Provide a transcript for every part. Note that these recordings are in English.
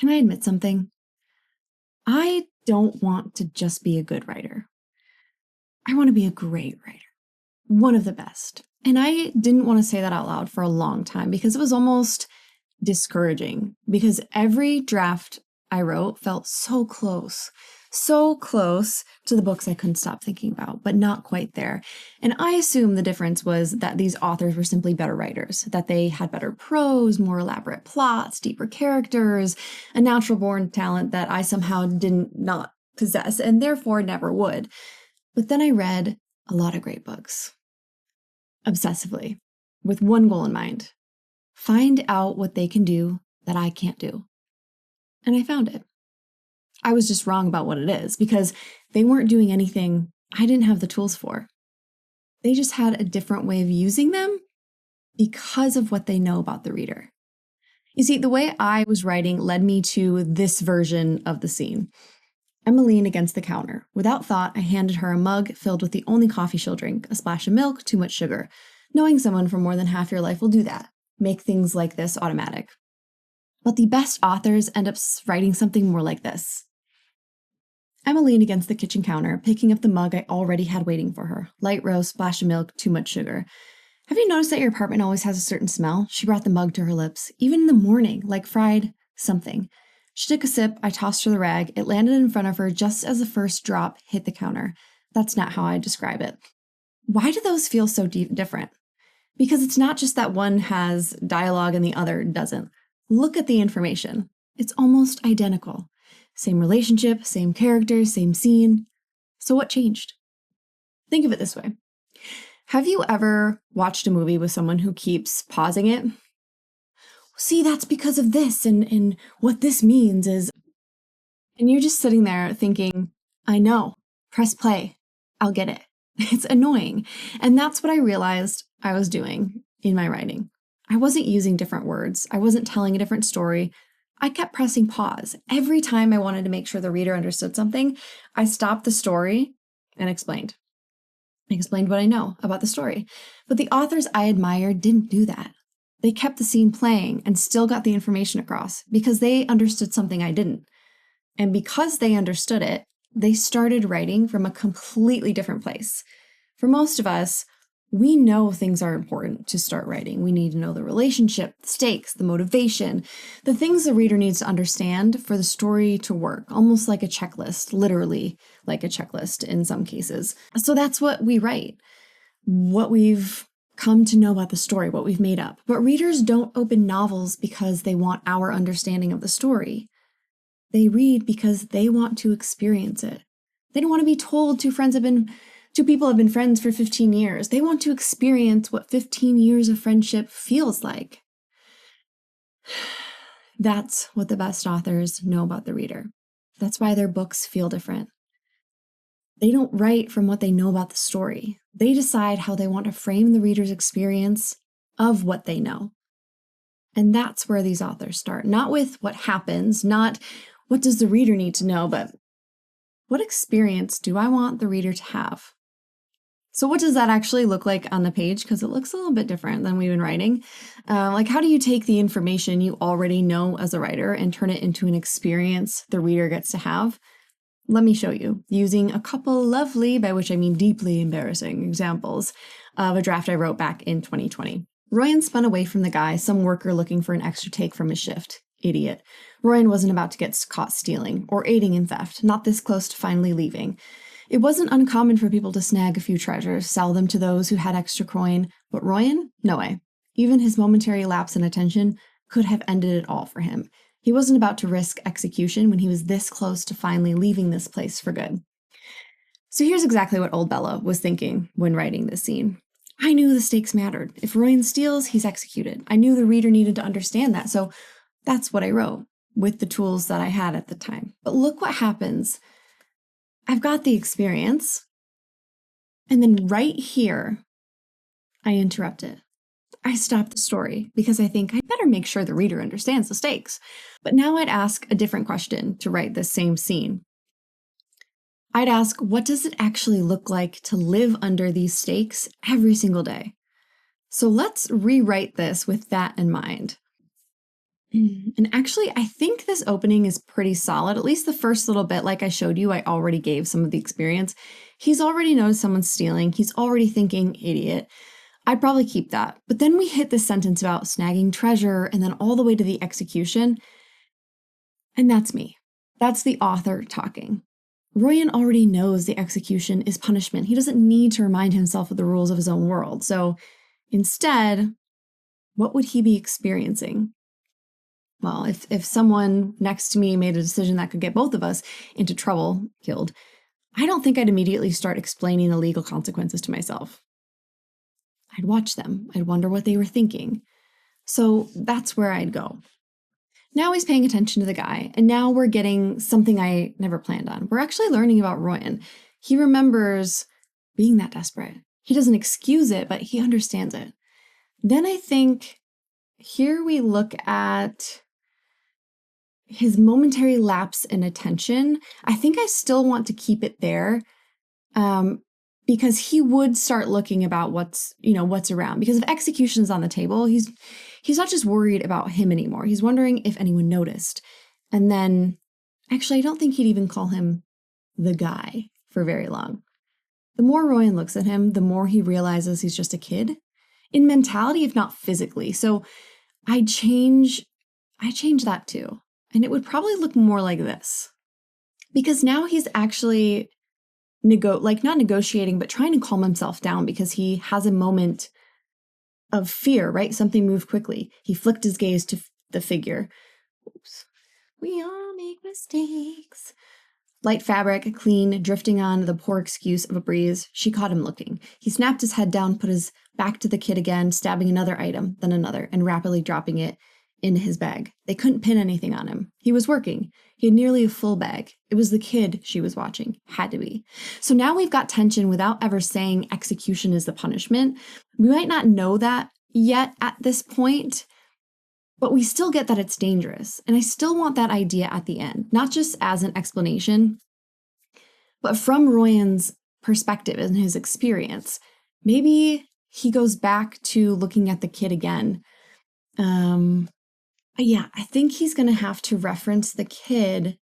Can I admit something? I don't want to just be a good writer. I want to be a great writer, one of the best. And I didn't want to say that out loud for a long time because it was almost discouraging because every draft I wrote felt so close to the books I couldn't stop thinking about, but not quite there. And I assume the difference was that these authors were simply better writers, that they had better prose, more elaborate plots, deeper characters, a natural born talent that I somehow didn't not possess and therefore never would. But then I read a lot of great books, obsessively, with one goal in mind: find out what they can do that I can't do. And I found it. I was just wrong about what it is because they weren't doing anything I didn't have the tools for. They just had a different way of using them because of what they know about the reader. You see, the way I was writing led me to this version of the scene. Emma leaned against the counter. Without thought, I handed her a mug filled with the only coffee she'll drink, a splash of milk, too much sugar. Knowing someone for more than half your life will do that. Make things like this automatic. But the best authors end up writing something more like this. Emma leaned against the kitchen counter, picking up the mug I already had waiting for her. Light roast, splash of milk, too much sugar. Have you noticed that your apartment always has a certain smell? She brought the mug to her lips, even in the morning, like fried something. She took a sip, I tossed her the rag. It landed in front of her just as the first drop hit the counter. That's not how I describe it. Why do those feel so different? Because it's not just that one has dialogue and the other doesn't. Look at the information. It's almost identical. Same relationship, same characters, same scene. So what changed? Think of it this way. Have you ever watched a movie with someone who keeps pausing it? See, that's because of this, and what this means is... And you're just sitting there thinking, I know, press play, I'll get it. It's annoying. And that's what I realized I was doing in my writing. I wasn't using different words. I wasn't telling a different story. I kept pressing pause. Every time I wanted to make sure the reader understood something, I stopped the story and explained. I explained what I know about the story. But the authors I admired didn't do that. They kept the scene playing and still got the information across because they understood something I didn't. And because they understood it, they started writing from a completely different place. For most of us, we know things are important to start writing. We need to know the relationship, the stakes, the motivation, the things the reader needs to understand for the story to work, almost like a checklist, literally like a checklist in some cases. So that's what we write, what we've come to know about the story, what we've made up. But readers don't open novels because they want our understanding of the story. They read because they want to experience it. They don't want to be told two people have been friends for 15 years. They want to experience what 15 years of friendship feels like. That's what the best authors know about the reader. That's why their books feel different. They don't write from what they know about the story. They decide how they want to frame the reader's experience of what they know. And that's where these authors start. Not with what happens, not what does the reader need to know, but what experience do I want the reader to have? So what does that actually look like on the page? Because it looks a little bit different than we've been writing. Like, how do you take the information you already know as a writer and turn it into an experience the reader gets to have? Let me show you, using a couple lovely, by which I mean deeply embarrassing, examples of a draft I wrote back in 2020. Royan spun away from the guy, some worker looking for an extra take from his shift. Idiot. Royan wasn't about to get caught stealing, or aiding in theft, not this close to finally leaving. It wasn't uncommon for people to snag a few treasures, sell them to those who had extra coin, but Royan? No way. Even his momentary lapse in attention could have ended it all for him. He wasn't about to risk execution when he was this close to finally leaving this place for good. So here's exactly what old Bella was thinking when writing this scene. I knew the stakes mattered. If Royan steals, he's executed. I knew the reader needed to understand that, so that's what I wrote with the tools that I had at the time. But look what happens. I've got the experience, and then right here, I interrupt it. I stop the story because I think I better make sure the reader understands the stakes. But now I'd ask a different question to write this same scene. I'd ask, what does it actually look like to live under these stakes every single day? So let's rewrite this with that in mind. And actually, I think this opening is pretty solid. At least the first little bit, like I showed you, I already gave some of the experience. He's already noticed someone's stealing. He's already thinking, idiot. I'd probably keep that. But then we hit this sentence about snagging treasure and then all the way to the execution. And that's me. That's the author talking. Royan already knows the execution is punishment. He doesn't need to remind himself of the rules of his own world. So instead, what would he be experiencing? Well, if someone next to me made a decision that could get both of us into trouble, killed, I don't think I'd immediately start explaining the legal consequences to myself. I'd watch them. I'd wonder what they were thinking. So that's where I'd go. Now he's paying attention to the guy, and now we're getting something I never planned on. We're actually learning about Royan. He remembers being that desperate. He doesn't excuse it, but he understands it. Then I think here we look at his momentary lapse in attention. I think I still want to keep it there because he would start looking about what's around. Because if execution is on the table, he's not just worried about him anymore. He's wondering if anyone noticed. And then, actually, I don't think he'd even call him the guy for very long. The more Royan looks at him, the more he realizes he's just a kid. In mentality, if not physically. So I change that too. And it would probably look more like this. Because now he's actually not negotiating, but trying to calm himself down because he has a moment of fear, right? Something moved quickly. He flicked his gaze to the figure. Oops. We all make mistakes. Light fabric, clean, drifting on the poor excuse of a breeze. She caught him looking. He snapped his head down, put his back to the kid again, stabbing another item, then another, and rapidly dropping it in his bag. They couldn't pin anything on him. He was working. He had nearly a full bag. It was the kid she was watching. Had to be. So now we've got tension without ever saying execution is the punishment. We might not know that yet at this point, but we still get that it's dangerous. And I still want that idea at the end, not just as an explanation, but from Royan's perspective and his experience. Maybe he goes back to looking at the kid again. Yeah, I think he's going to have to reference the kid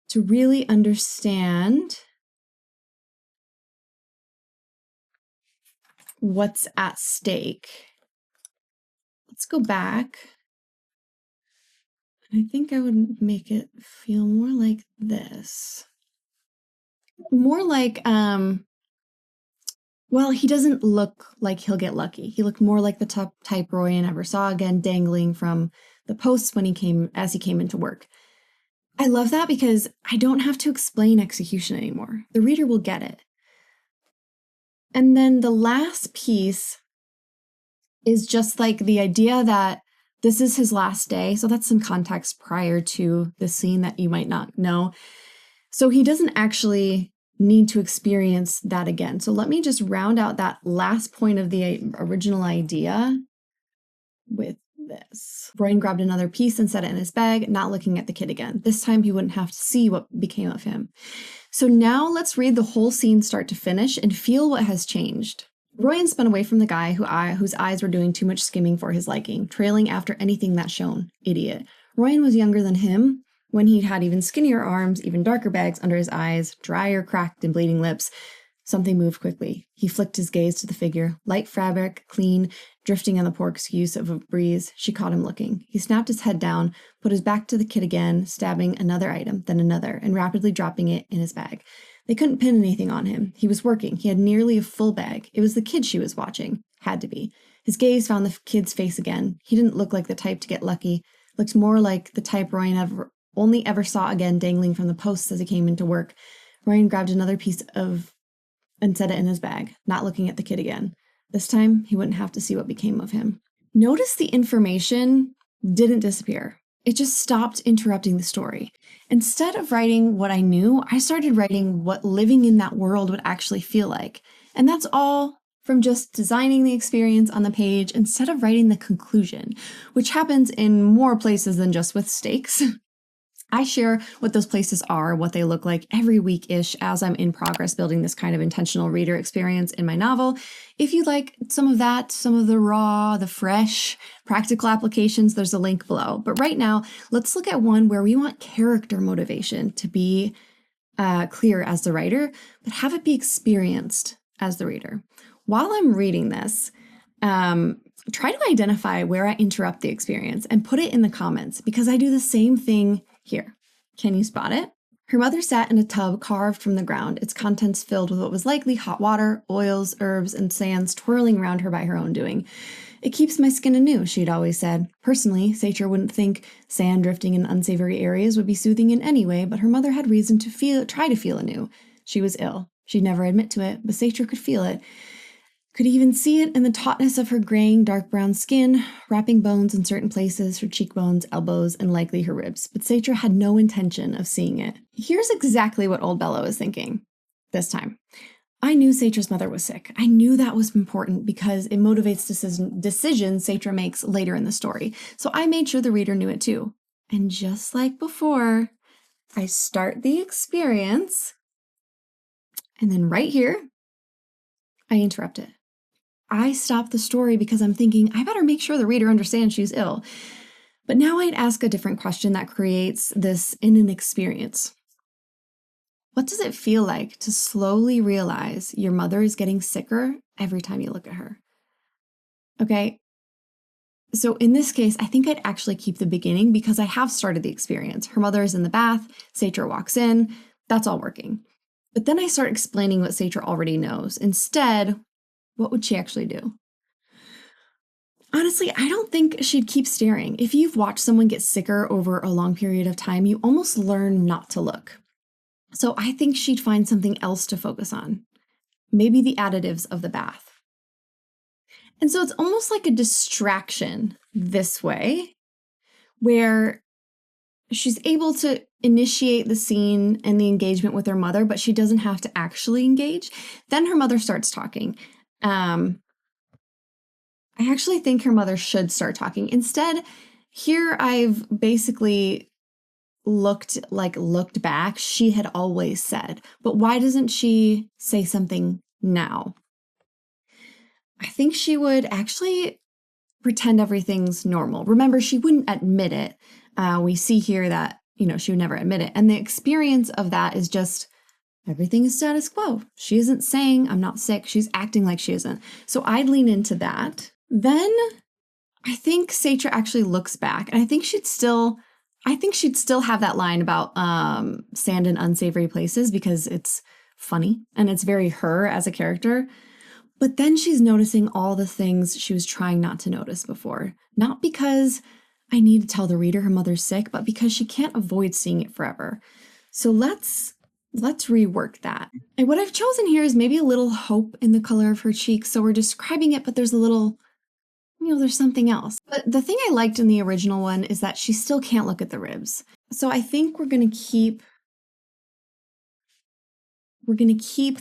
to really understand what's at stake. Let's go back. I think I would make it feel more like this. More like, well, he doesn't look like he'll get lucky. He looked more like the type Royan ever saw again, dangling from the posts as he came into work. I love that because I don't have to explain execution anymore. The reader will get it. And then the last piece is just like the idea that this is his last day. So that's some context prior to the scene that you might not know. So he doesn't actually need to experience that again. So let me just round out that last point of the original idea with this. Royan grabbed another piece and set it in his bag, not looking at the kid again. This time he wouldn't have to see what became of him. So now let's read the whole scene start to finish and feel what has changed. Royan spun away from the guy whose eyes were doing too much skimming for his liking, trailing after anything that shone. Idiot. Royan was younger than him when he'd had even skinnier arms, even darker bags under his eyes, drier, cracked, and bleeding lips. Something moved quickly. He flicked his gaze to the figure. Light fabric, clean, drifting on the poor excuse of a breeze. She caught him looking. He snapped his head down, put his back to the kid again, stabbing another item, then another, and rapidly dropping it in his bag. They couldn't pin anything on him. He was working. He had nearly a full bag. It was the kid she was watching. Had to be. His gaze found the kid's face again. He didn't look like the type to get lucky. Looked more like the type Royan only ever saw again dangling from the posts as he came into work. Royan grabbed another piece and set it in his bag, not looking at the kid again. This time, he wouldn't have to see what became of him. Notice the information didn't disappear. It just stopped interrupting the story. Instead of writing what I knew, I started writing what living in that world would actually feel like. And that's all from just designing the experience on the page instead of writing the conclusion, which happens in more places than just with stakes. I share what those places are, what they look like every week-ish as I'm in progress building this kind of intentional reader experience in my novel. If you'd like some of that, some of the raw, the fresh, practical applications, there's a link below. But right now, let's look at one where we want character motivation to be clear as the writer, but have it be experienced as the reader. While I'm reading this, try to identify where I interrupt the experience and put it in the comments, because I do the same thing here. Can you spot it? Her mother sat in a tub carved from the ground, its contents filled with what was likely hot water, oils, herbs, and sands twirling around her by her own doing. It keeps my skin anew, she'd always said. Personally, Sacher wouldn't think sand drifting in unsavory areas would be soothing in any way, but her mother had reason to try to feel anew. She was ill. She'd never admit to it, but Sacher could feel it. Could even see it in the tautness of her graying, dark brown skin, wrapping bones in certain places, her cheekbones, elbows, and likely her ribs. But Sacher had no intention of seeing it. Here's exactly what old Bella was thinking this time. I knew Sacher's mother was sick. I knew that was important because it motivates decisions Sacher makes later in the story. So I made sure the reader knew it too. And just like before, I start the experience, and then right here, I interrupt it. I stop the story because I'm thinking, I better make sure the reader understands she's ill. But now I'd ask a different question that creates this in an experience. What does it feel like to slowly realize your mother is getting sicker every time you look at her? Okay, so in this case, I think I'd actually keep the beginning because I have started the experience. Her mother is in the bath, Sacher walks in, that's all working. But then I start explaining what Sacher already knows. Instead, what would she actually do? Honestly, I don't think she'd keep staring. If you've watched someone get sicker over a long period of time, you almost learn not to look. So I think she'd find something else to focus on. Maybe the additives of the bath. And so it's almost like a distraction this way, where she's able to initiate the scene and the engagement with her mother, but she doesn't have to actually engage. Then her mother starts talking. I actually think her mother should start talking. Instead, here I've basically looked back. She had always said, but why doesn't she say something now? I think she would actually pretend everything's normal. Remember, she wouldn't admit it. We see here that, she would never admit it. And the experience of that is just everything is status quo. She isn't saying I'm not sick. She's acting like she isn't. So I'd lean into that. Then I think Sacher actually looks back, and I think she'd still have that line about sand in unsavory places because it's funny and it's very her as a character. But then she's noticing all the things she was trying not to notice before. Not because I need to tell the reader her mother's sick, but because she can't avoid seeing it forever. So let's rework that. And what I've chosen here is maybe a little hope in the color of her cheeks. So we're describing it, but there's a little, there's something else. But the thing I liked in the original one is that she still can't look at the ribs. So I think we're going to keep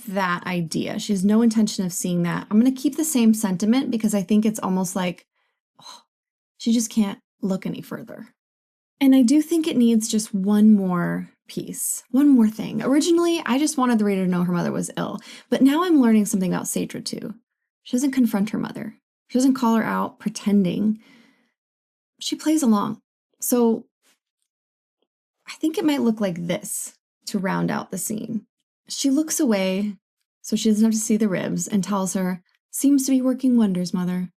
that idea. She has no intention of seeing that. I'm going to keep the same sentiment because I think it's almost like, she just can't look any further. And I do think it needs just one more piece, one more thing. Originally, I just wanted the reader to know her mother was ill, but now I'm learning something about Sacher too. She doesn't confront her mother. She doesn't call her out pretending. She plays along. So I think it might look like this to round out the scene. She looks away so she doesn't have to see the ribs and tells her, "Seems to be working wonders, Mother."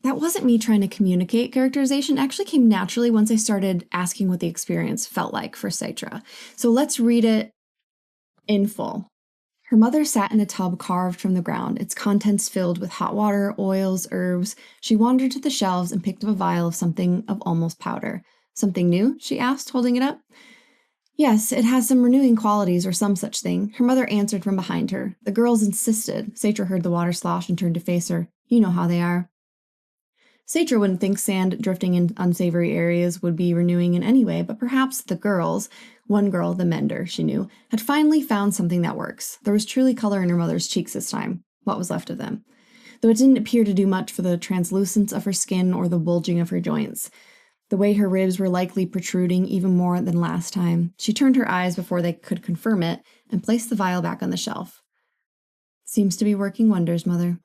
That wasn't me trying to communicate characterization. It actually came naturally once I started asking what the experience felt like for Sacher. So let's read it in full. Her mother sat in a tub carved from the ground, its contents filled with hot water, oils, herbs. She wandered to the shelves and picked up a vial of something of almost powder. "Something new?" she asked, holding it up. "Yes, it has some renewing qualities or some such thing," her mother answered from behind her. The girls insisted. Sacher heard the water slosh and turned to face her. "You know how they are." Sacher wouldn't think sand drifting in unsavory areas would be renewing in any way, but perhaps the girls, one girl, the mender, she knew, had finally found something that works. There was truly color in her mother's cheeks this time, what was left of them, though it didn't appear to do much for the translucence of her skin or the bulging of her joints. the way her ribs were likely protruding even more than last time. She turned her eyes before they could confirm it and placed the vial back on the shelf. Seems to be working wonders, Mother.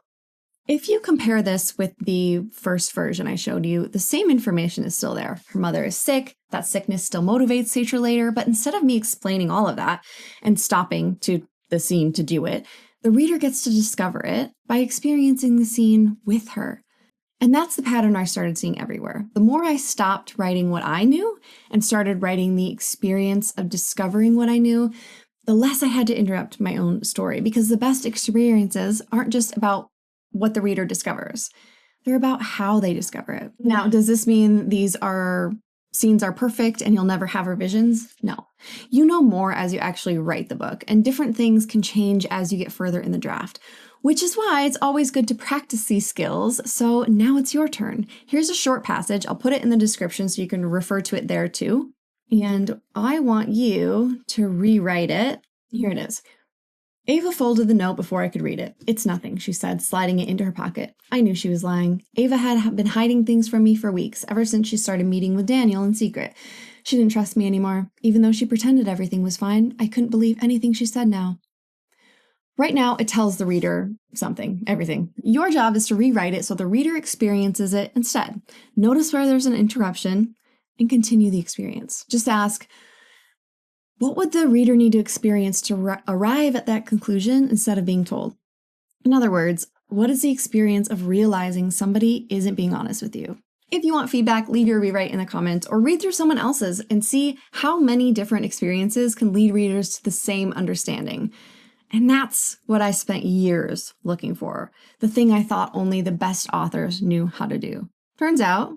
If you compare this with the first version I showed you, the same information is still there. Her mother is sick, that sickness still motivates Sacher later, but instead of me explaining all of that and stopping to the scene to do it, the reader gets to discover it by experiencing the scene with her. And that's the pattern I started seeing everywhere. The more I stopped writing what I knew and started writing the experience of discovering what I knew, the less I had to interrupt my own story, because the best experiences aren't just about what the reader discovers. They're about how they discover it. Now, does this mean these scenes are perfect and you'll never have revisions? No. You know more as you actually write the book, and different things can change as you get further in the draft, which is why it's always good to practice these skills. So now it's your turn. Here's a short passage. I'll put it in the description so you can refer to it there too. And I want you to rewrite it. Here it is. Ava folded the note before I could read it. It's nothing, she said, sliding it into her pocket. I knew she was lying. Ava had been hiding things from me for weeks, ever since she started meeting with Daniel in secret. She didn't trust me anymore. Even though she pretended everything was fine, I couldn't believe anything she said now. Right now, it tells the reader something, everything. Your job is to rewrite it so the reader experiences it instead. Notice where there's an interruption and continue the experience. Just ask, what would the reader need to experience to arrive at that conclusion instead of being told? In other words, what is the experience of realizing somebody isn't being honest with you? If you want feedback, leave your rewrite in the comments or read through someone else's and see how many different experiences can lead readers to the same understanding. And that's what I spent years looking for, the thing I thought only the best authors knew how to do. Turns out,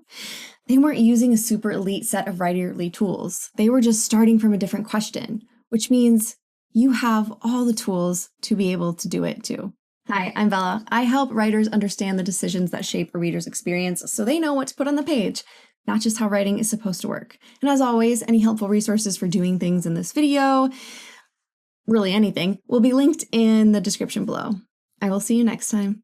they weren't using a super elite set of writerly tools. They were just starting from a different question, which means you have all the tools to be able to do it too. Hi, I'm Bella. I help writers understand the decisions that shape a reader's experience so they know what to put on the page, not just how writing is supposed to work. And as always, any helpful resources for doing things in this video, really anything, will be linked in the description below. I will see you next time.